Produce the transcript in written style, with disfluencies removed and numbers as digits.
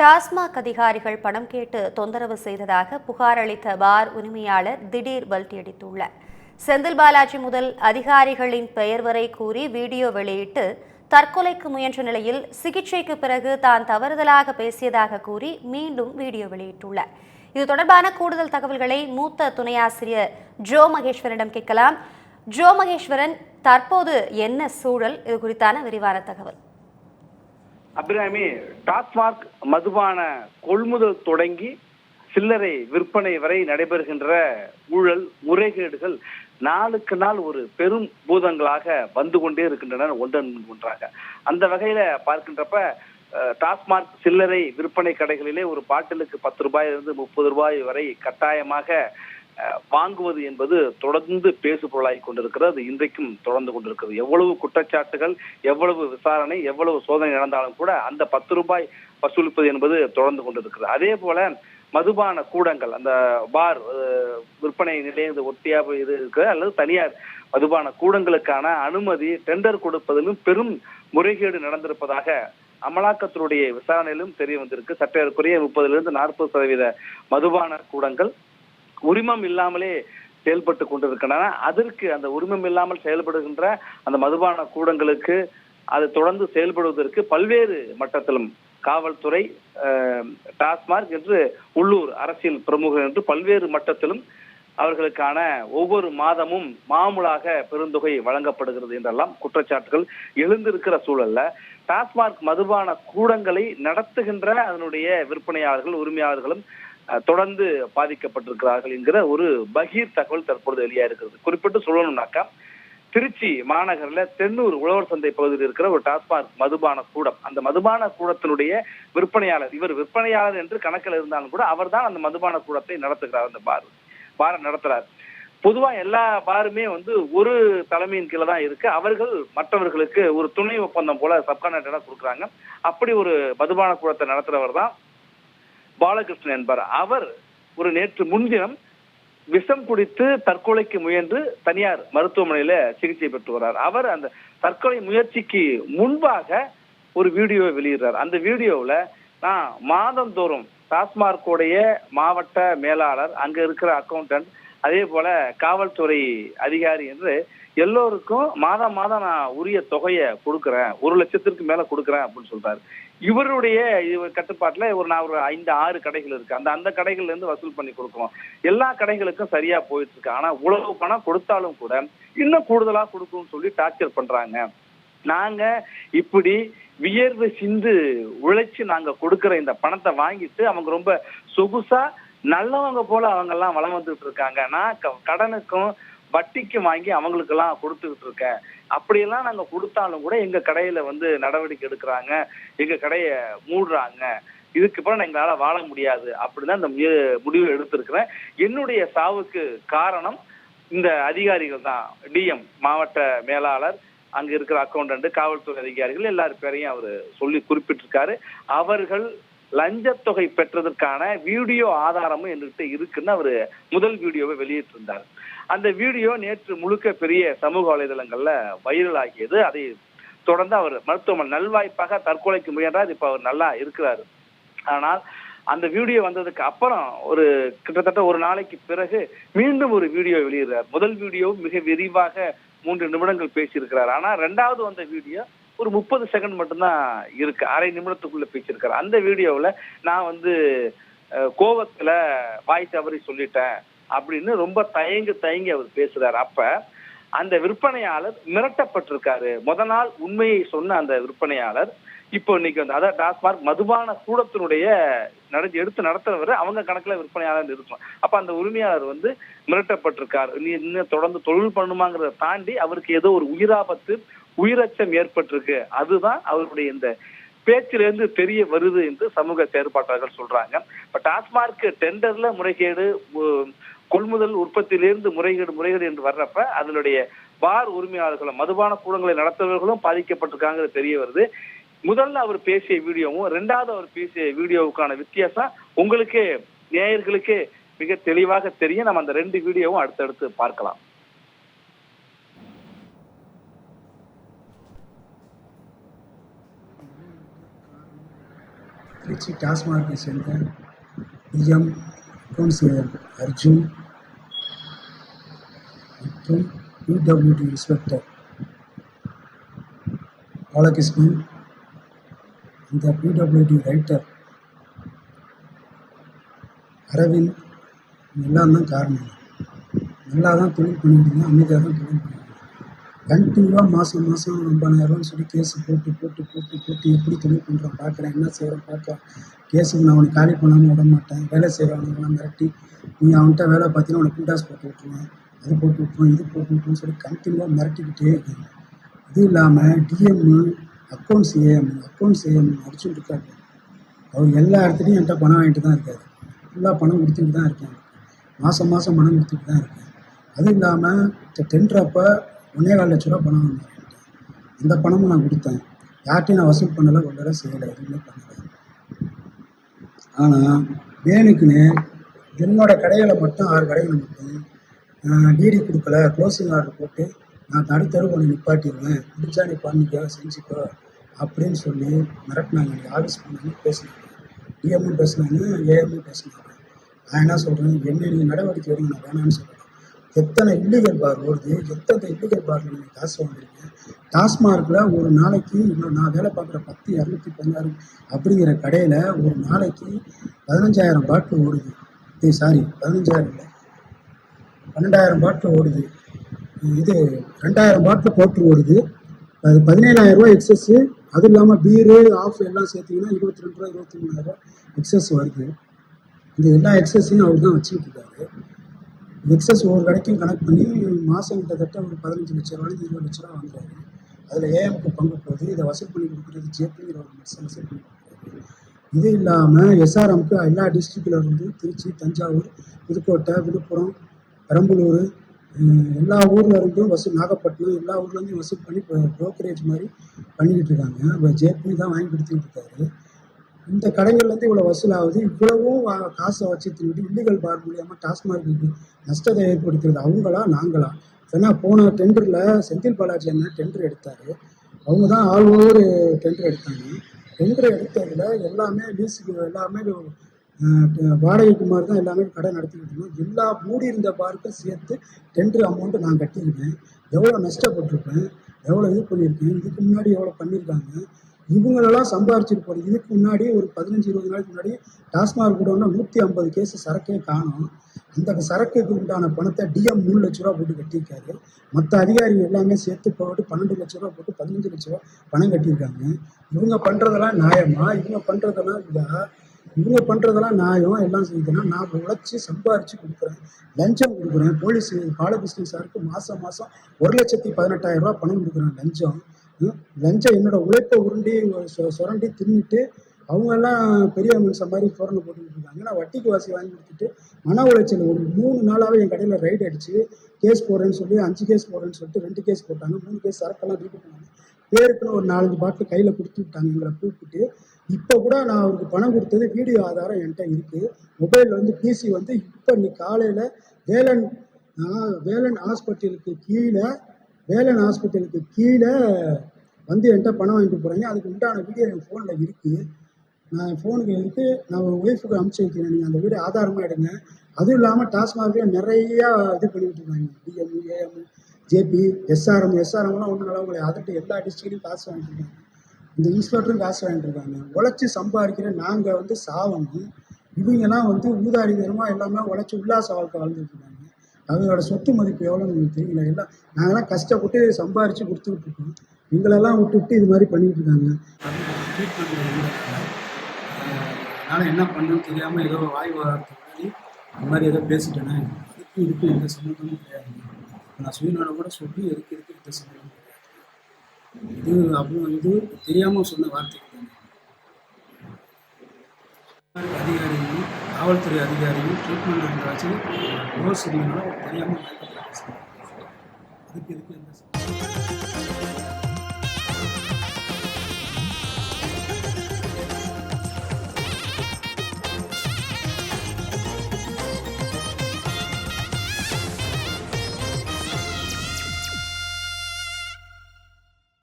டாஸ்மாக் அதிகாரிகள் பணம் கேட்டு தொந்தரவு செய்ததாக புகார் அளித்த பார் உரிமையாளர் திடீர் பல்டியடித்துள்ளார். செந்தில் பாலாஜி முதல் அதிகாரிகளின் பெயர் வரை கூறி வீடியோ வெளியிட்டு தற்கொலைக்கு முயன்ற நிலையில் சிகிச்சைக்கு பிறகு தான் தவறுதலாக பேசியதாக கூறி மீண்டும் வீடியோ வெளியிட்டுள்ளார். இது தொடர்பான கூடுதல் தகவல்களை மூத்த துணை ஆசிரியர் ஜோ மகேஸ்வரனிடம் கேட்கலாம். ஜோ மகேஸ்வரன், தற்போது என்ன சூழல்? இது குறித்தான விரிவான தகவல். அபிராமி, டாஸ்மாக் மதுபான கொள்முதல் தொடங்கி சில்லறை விற்பனை வரை நடைபெறுகின்ற ஊழல் முறைகேடுகள் நாளுக்கு நாள் ஒரு பெரும் பூதங்களாக வந்து கொண்டே இருக்கின்றன ஒன்றன் ஒன்றாக. அந்த வகையில பார்க்கின்றப்ப டாஸ்மாக் சில்லறை விற்பனை கடைகளிலே ஒரு பாட்டிலுக்கு 10 ரூபாயிலிருந்து 30 ரூபாய் வரை கட்டாயமாக வாங்குவது என்பது தொடர்ந்து பேசு பொருளாகி கொண்டிருக்கிறது. இன்றைக்கும் தொடர்ந்து கொண்டிருக்கிறது. எவ்வளவு குற்றச்சாட்டுகள், எவ்வளவு விசாரணை, எவ்வளவு சோதனை நடந்தாலும் கூட அந்த 10 ரூபாய் வசூலிப்பது என்பது தொடர்ந்து கொண்டிருக்கிறது. அதே போல மதுபான கூடங்கள், அந்த பார் விற்பனை நிலையம் ஒட்டியா இது இருக்கு அல்லது தனியார் மதுபான கூடங்களுக்கான அனுமதி டெண்டர் கொடுப்பதிலும் பெரும் முறைகேடு நடந்திருப்பதாக அமலாக்கத்தினுடைய விசாரணையிலும் தெரிய வந்திருக்கு. சற்றேறக்குறைய 30% 40% மதுபான கூடங்கள் உரிமம் இல்லாமலே செயல்பட்டு கொண்டிருக்கின்றன. அதற்கு அந்த உரிமம் இல்லாமல் செயல்படுகின்ற அந்த மதுபான கூடங்களுக்கு அது தொடர்ந்து செயல்படுவதற்கு பல்வேறு மட்டத்திலும் காவல்துறை, டாஸ்மாக் என்று உள்ளூர் அரசியல் பிரமுகர் என்று பல்வேறு மட்டத்திலும் அவர்களுக்கான ஒவ்வொரு மாதமும் மாமூலாக பெருந்தொகை வழங்கப்படுகிறது என்றெல்லாம் குற்றச்சாட்டுகள் எழுந்திருக்கிற சூழல்ல டாஸ்மாக் மதுபான கூடங்களை நடத்துகின்ற அதனுடைய விற்பனையாளர்கள், உரிமையாளர்களும் தொடர்ந்து பாதிக்கப்பட்டிருக்கிறார்கள் என்கிற ஒரு பகீர் தகவல் தற்பொழுது வெளியா இருக்கிறது. குறிப்பிட்டு சொல்லணும்னாக்கா, திருச்சி மாநகரில் தென்னூர் உழவர் சந்தை பகுதியில் இருக்கிற ஒரு டாஸ்மாக் மதுபான கூடம், அந்த மதுபான கூடத்தினுடைய விற்பனையாளர், இவர் விற்பனையாளர் என்று கணக்கில் இருந்தாலும் கூட அவர் தான் அந்த மதுபான கூடத்தை நடத்துகிறார். அந்த பாரை நடத்துறார். பொதுவா எல்லா பாருமே ஒரு தலைமையின் கீழே தான் இருக்கு. அவர்கள் மற்றவர்களுக்கு ஒரு துணை ஒப்பந்தம் போல சப்கான்ட்ராக்டா கொடுக்குறாங்க. அப்படி ஒரு மதுபான கூடத்தை நடத்துறவர் தான் பாலகிருஷ்ணன் என்பார். அவர் ஒரு நேற்று முன்தினம் விஷம் குடித்து தற்கொலைக்கு முயன்று தனியார் மருத்துவமனையில சிகிச்சை பெற்று வர்றார். அவர் அந்த தற்கொலை முயற்சிக்கு முன்பாக ஒரு வீடியோவை வெளியிடுறார். அந்த வீடியோவில் நான் மாதந்தோறும் டாஸ்மார்க்குடைய மாவட்ட மேலாளர், அங்க இருக்கிற அக்கௌண்டன்ட், அதே போல காவல்துறை அதிகாரி என்று எல்லோருக்கும் மாதம் மாதம் நான் உரிய தொகையை கொடுக்குறேன், 1 லட்சத்திற்கு மேல கொடுக்குறேன் அப்படின்னு சொல்றாரு. இவருடைய கட்டுப்பாட்டுல நான் ஒரு 5-6 கடைகள் இருக்கு. அந்த கடைகள்ல இருந்து வசூல் பண்ணி கொடுக்கணும். எல்லா கடைகளுக்கும் சரியா போயிட்டு இருக்கு. ஆனா உழவு பணம் கொடுத்தாலும் கூட இன்னும் கூடுதலா கொடுக்கணும்னு சொல்லி டார்ச்சர் பண்றாங்க. நாங்க இப்படி வியர்வை சிந்து உழைச்சு நாங்க கொடுக்கிற இந்த பணத்தை வாங்கிட்டு அவங்க ரொம்ப சொகுசா நல்லவங்க போல அவங்க எல்லாம் வளம் வந்துட்டு இருக்காங்க. நான் கடனுக்கும் வட்டிக்கும் வாங்கி அவங்களுக்கு எல்லாம் கொடுத்துக்கிட்டு இருக்கேன். அப்படியெல்லாம் நாங்க கொடுத்தாலும் கூட எங்க கடையில நடவடிக்கை எடுக்கிறாங்க, எங்க கடையை மூடுறாங்க. இதுக்கு அப்புறம் எங்களால வாழ முடியாது அப்படிதான் இந்த முடிவை எடுத்திருக்கிறேன். என்னுடைய சாவுக்கு காரணம் இந்த அதிகாரிகள் தான். டிஎம், மாவட்ட மேலாளர், அங்க இருக்கிற அக்கௌண்டன்ட், காவல்துறை அதிகாரிகள் எல்லாரும் பேரையும் அவர் சொல்லி குறிப்பிட்டிருக்காரு. அவர்கள் லஞ்சத்தொகை பெற்றதற்கான வீடியோ ஆதாரமும் என்கிட்ட இருக்குன்னு அவர் முதல் வீடியோவை வெளியிட்டிருந்தார். அந்த வீடியோ நேற்று முழுக்க பெரிய சமூக வலைதளங்கள்ல வைரல் ஆகியது. அதை தொடர்ந்து அவர் மருத்துவமனை நல்வாய்ப்பாக தற்கொலைக்கு முயன்றார். இப்ப அவர் நல்லா இருக்கிறாரு. ஆனால் அந்த வீடியோ வந்ததுக்கு அப்புறம் கிட்டத்தட்ட ஒரு நாளைக்கு பிறகு மீண்டும் ஒரு வீடியோ வெளியிடுறார். முதல் வீடியோ மிக விரிவாக 3 நிமிடங்கள் பேசியிருக்கிறார். ஆனா 2வது வந்த வீடியோ ஒரு 30 செகண்ட் மட்டும்தான் இருக்கு. அரை நிமிடத்துக்குள்ள பேசியிருக்காரு. அந்த வீடியோவில் நான் கோபத்துல வாய் தவறி சொல்லிட்டேன் அப்படின்னு ரொம்ப தயங்கி அவர் பேசுறாரு. அப்ப அந்த விற்பனையாளர் மிரட்டப்பட்டிருக்காரு. முத நாள் உண்மையை சொன்ன அந்த விற்பனையாளர் இப்போ இன்னைக்கு அதாவது டாஸ்மாக் மதுபான கூடத்தினுடைய எடுத்து நடத்துறவர் அவங்க கணக்குல விற்பனையாளர் இருக்கும். அப்ப அந்த உரிமையாளர் மிரட்டப்பட்டிருக்காரு. நீ இன்னும் தொடர்ந்து தொழில் பண்ணுமாங்கிறத தாண்டி அவருக்கு ஏதோ ஒரு உயிராபத்து, உயிரச்சம் ஏற்பட்டிருக்கு. அதுதான் அவருடைய இந்த பேச்சிலிருந்து தெரிய வருது என்று சமூக செயற்பாட்டாளர்கள் சொல்றாங்க. இப்ப டாஸ்மாக் டெண்டர்ல முறைகேடு, கொள்முதல் உற்பத்தியிலிருந்து முறைகேடு என்று வர்றப்ப அதனுடைய பார் உரிமையாளர்களும் மதுபான கூடங்களை நடத்துபவர்களும் பாதிக்கப்பட்டிருக்காங்க தெரிய வருது. முதல்ல அவர் பேசிய வீடியோவும் 2வது அவர் பேசிய வீடியோவுக்கான வித்தியாசம் உங்களுக்கு நேயர்களுக்கு மிக தெளிவாக தெரியும். நம்ம அந்த 2 வீடியோவும் அடுத்தடுத்து பார்க்கலாம். திருச்சி டாஸ்மார்க்கை சேர்ந்த டிஎம் கவுன்சிலர் அர்ஜுன் மற்றும் பிடபிள்யூடி இன்ஸ்பெக்டர் பாலகிருஷ்ணன், இந்த பிடபிள்யூடி ரைட்டர் அரவிந்த் எல்லாம் தான் காரணம். நல்லா தான் தொழில் பண்ணிக்கிட்டு அமைதியாக தான் தொழில் பண்ணிக்கிட்டு கண்டினியூவாக மாதம் 50,000 சொல்லி கேஸு போட்டு எப்படி தொழில் பண்ணுறோம் பார்க்குறேன், என்ன செய்கிறோம் பார்க்குறேன். கேஸுக்கு நான் அவனுக்கு காலி பண்ணாமல் விட மாட்டேன். வேலை செய்கிறவனுக்கு மிரட்டி நீ அவன்கிட்ட வேலை பார்த்தீங்கன்னா உனக்கு குண்டாஸ் போட்டு விட்ருவேன், அது போட்டு விட்ருவேன், இது போட்டு விட்ருன்னு சொல்லி கண்டினியூவாக மிரட்டிக்கிட்டே இருக்காங்க. இது இல்லாமல் டிஎம்மு அக்கௌண்ட்ஸ் ஏஎம் அடிச்சுட்டு இருக்காரு. அவர் எல்லா இடத்துலையும் என்கிட்ட பணம் வாங்கிட்டு தான் இருக்காரு. ஃபுல்லாக பணம் கொடுத்துட்டு தான் இருக்கேன். மாதம் பணம் கொடுத்துட்டு தான் இருக்கேன். அதுவும் இல்லாமல் இந்த டெண்டரப்போ 1.25 லட்ச ரூபா பணம் வாங்கினேன். அந்த பணமும் நான் கொடுத்தேன். யார்ட்டையும் நான் வசூல் பண்ணலை, ஒரு வேலை செய்யலை, எதுவுமே பண்ணலை. ஆனால் வேணுக்குன்னு என்னோடய கடைகளை மட்டும் 6 கடைகளை மட்டும் டிடி கொடுக்கல, க்ளோசிங் ஆர்டர் போட்டு நான் தடுத்தரு ஒன்று நிப்பாட்டிடுவேன், பிடிச்சா நீ பண்ணிக்கோ செஞ்சுக்கோ அப்படின்னு சொல்லி மிரட்டினாங்க. ஆஃபீஸ் பண்ணாங்க, பேசினாங்க. டிஎம்மும் பேசினாங்க, ஏஎம்மும் பேசினாங்க. நான் என்ன சொல்கிறேன், என்ன நீங்கள் நடவடிக்கை எடுங்க, நான் வேணான்னு சொல்கிறேன். எத்தனை இல்லீகல் பார் ஓடுது, எத்தனை இல்லீகல் பாரில் நீங்கள் காசு வாங்குறீங்க. டாஸ்மார்க்கில் ஒரு நாளைக்கு இன்னும் நான் வேலை பார்க்குற 10,216 அப்படிங்கிற கடையில் ஒரு நாளைக்கு 15,000 பாட்டில் ஓடுது. 15,000 இல்லை, 12,000 பாட்டில் ஓடுது. இது 2,000 பாட்டில் போட்டு ஓடுது. அது 17,000 ரூபா எக்ஸஸ்ஸு. அது இல்லாமல் பீரு ஆஃப் எல்லாம் சேர்த்திங்கன்னா 22 ரூபா 23,000 ரூபா எக்ஸஸ் வருது. இந்த எல்லா எக்ஸஸையும் அவர் தான் வச்சுக்கிட்டு இருக்காரு. எக்ஸஸ் ஒவ்வொரு கடைக்கும் கணக்கு பண்ணி மாதம் கிட்டத்தட்ட ஒரு 15 லட்ச ரூபாய்க்கு 20 லட்ச ரூபா வாங்குறாரு. அதில் ஏஎம்க்கு பங்கு போகுது. இதை வசூல் பண்ணி கொடுக்குறது ஜேபிங்கிற ஒரு மனுஷன் வசூல் பண்ணி கொடுக்குறாரு. இது இல்லாமல் எஸ்ஆர்எம்க்கு எல்லா டிஸ்ட்ரிக்டில் இருந்து திருச்சி, தஞ்சாவூர், புதுக்கோட்டை, விழுப்புரம், பெரம்பலூர் எல்லா ஊரில் இருந்தும் வசூல், நாகப்பட்டினம் எல்லா ஊர்லேருந்தும் வசூல் பண்ணி ப்ரோக்கரேஜ் மாதிரி பண்ணிக்கிட்டு இருக்காங்க. இப்போ ஜேபி தான் வாங்கி கொடுத்துக்கிட்டு இருக்காரு. இந்த கடைகள்லேருந்து இவ்வளோ வசூலாகுது. இவ்வளவும் காசை வச்சு திரும்பி இல்லீகல் பார் மூலியமாக டாஸ்மார்க்கு நஷ்டத்தை ஏற்படுத்துறது அவங்களா நாங்களா? ஏன்னா போன டெண்டரில் செந்தில் பாலாஜி அண்ணன் டெண்டர் எடுத்தார். அவங்க தான் ஆல் ஓவர் டெண்டர் எடுத்தாங்க. டெண்டர் எடுத்ததில் எல்லாமே லீஸுக்கு எல்லாமே வாடகைக்கு மாதிரி தான் எல்லாமே கடை நடத்திக்கிட்டு இருந்தோம். எல்லா மூடி இருந்த பாருக்கும் சேர்த்து டெண்டர் அமௌண்ட்டு நான் கட்டிக்கிட்டேன். எவ்வளோ நஷ்டப்பட்டிருப்பேன், எவ்வளோ இது பண்ணியிருக்கேன், இதுக்கு முன்னாடி எவ்வளோ பண்ணியிருக்காங்க. இவங்களெல்லாம் சம்பாரிச்சிருப்பாரு. இதுக்கு முன்னாடி ஒரு 15-20 நாளைக்கு முன்னாடி டாஸ்மாக் கூடனா 150 கேஸு சரக்கே காணும். அந்த சரக்குக்கு உண்டான பணத்தை டிஎம் 3 லட்ச ரூபா போட்டு கட்டியிருக்காரு. மற்ற அதிகாரிகள் எல்லாமே சேர்த்து போட்டு 12 லட்ச ரூபா போட்டு 15 லட்ச ரூபா பணம் கட்டியிருக்காங்க. இவங்க பண்ணுறதெல்லாம் நியாயமா? இவங்க பண்ணுறதெல்லாம் இவங்க பண்ணுறதெல்லாம் நியாயம் எல்லாம் செய்யுதுன்னா, நான் உழைச்சி சம்பாரித்து கொடுக்குறேன், லஞ்சம் கொடுக்குறேன். போலீஸ் பாலகிருஷ்ணன் சாருக்கு மாதம் 1,18,000 ரூபா பணம் கொடுக்குறேன் லஞ்சம். என்னோட உழைப்பை உருண்டி சுரண்டி தின்னுட்டு அவங்கெல்லாம் பெரிய மனுஷன் மாதிரி தோரணை போட்டுக்கிட்டு இருக்காங்க. நான் வட்டிக்கு வாசி வாங்கி கொடுத்துட்டு மன உளைச்சல் ஒரு 3 நாளாகவே என் கடையில் ரைடு அடித்து கேஸ் போடுறேன்னு சொல்லி 5 கேஸ் போடுறேன்னு சொல்லிட்டு 2 கேஸ் போட்டாங்க. 3 கேஸ் சரக்கெல்லாம் ரீட் பண்ணாங்க. பேருக்குன்னு ஒரு 4-5 பாட்டில் கையில் கொடுத்து விட்டாங்க எங்களை கூப்பிட்டு. இப்போ கூட நான் அவருக்கு பணம் கொடுத்தது வீடியோ ஆதாரம் என்கிட்ட இருக்குது. மொபைலில் வந்து பிசி வந்து இப்போ இன்னைக்கு காலையில் வேலன் ஹாஸ்பிட்டலுக்கு கீழே வந்து என்கிட்ட பணம் வாங்கிட்டு போகிறாங்க. அதுக்கு உண்டான வீடியோ என் ஃபோனில் இருக்குது. நான் என் ஃபோனுக்கு இருக்குது. நான் ஒரு ஒய்ஃபுக்கு அனுப்பிச்சி வைக்கிறேன். நீங்கள் அந்த வீடியோ ஆதாரமாக எடுங்க. அதுவும் இல்லாமல் டாஸ்மாகில் நிறையா இது பண்ணிக்கிட்டு இருக்காங்க. டிஎம், ஏஎம், ஜேபி, எஸ்ஆர்எம்லாம் ஒன்றும் நல்லவங்களை அதட்டு எல்லா டிஸ்ட்ரிக்ட்லையும் காசு வாங்கிட்டு இருக்காங்க. இந்த இன்ஸ்பெக்டரும் காசு வாங்கிட்டு இருக்காங்க. உழைச்சி சம்பாதிக்கிற நாங்கள் வந்து சாவணும். இவங்கெல்லாம் வந்து ஊதாரிதரமாக எல்லாமே உழைச்சி உல்லாச வாழ்க்கை வாழ்ந்துட்டு இருக்காங்க. அவங்களோட சொத்து மதிப்பு எவ்வளோன்னு எனக்கு தெரியல. எல்லாம் நாங்கள்லாம் கஷ்டப்பட்டு சம்பாரித்து கொடுத்துக்கிட்டு இருக்கோம். எங்களெல்லாம் விட்டு இது மாதிரி பண்ணிகிட்டு இருக்காங்க. அதனால் என்ன பண்ணுன்னு தெரியாமல் ஏதோ வாய் வாரத்துக்கு முன்னாடி இந்த மாதிரி ஏதோ பேசிட்டேனே, இதுக்கு எந்த சம்மந்தமும் கிடையாது. நான் சுயநோட கூட சொல்லி எதுக்கு எந்த சம்மந்தமும் கிடையாது. இது தெரியாமல் சொன்ன வார்த்தைகள் அதிகாரிகளும் காவல்துறை அதிகாரியும் ட்ரீட்மெண்ட் இருந்தாச்சும் யோசிக்கிறீங்களோ தெரியாமல் அதுக்கு எந்த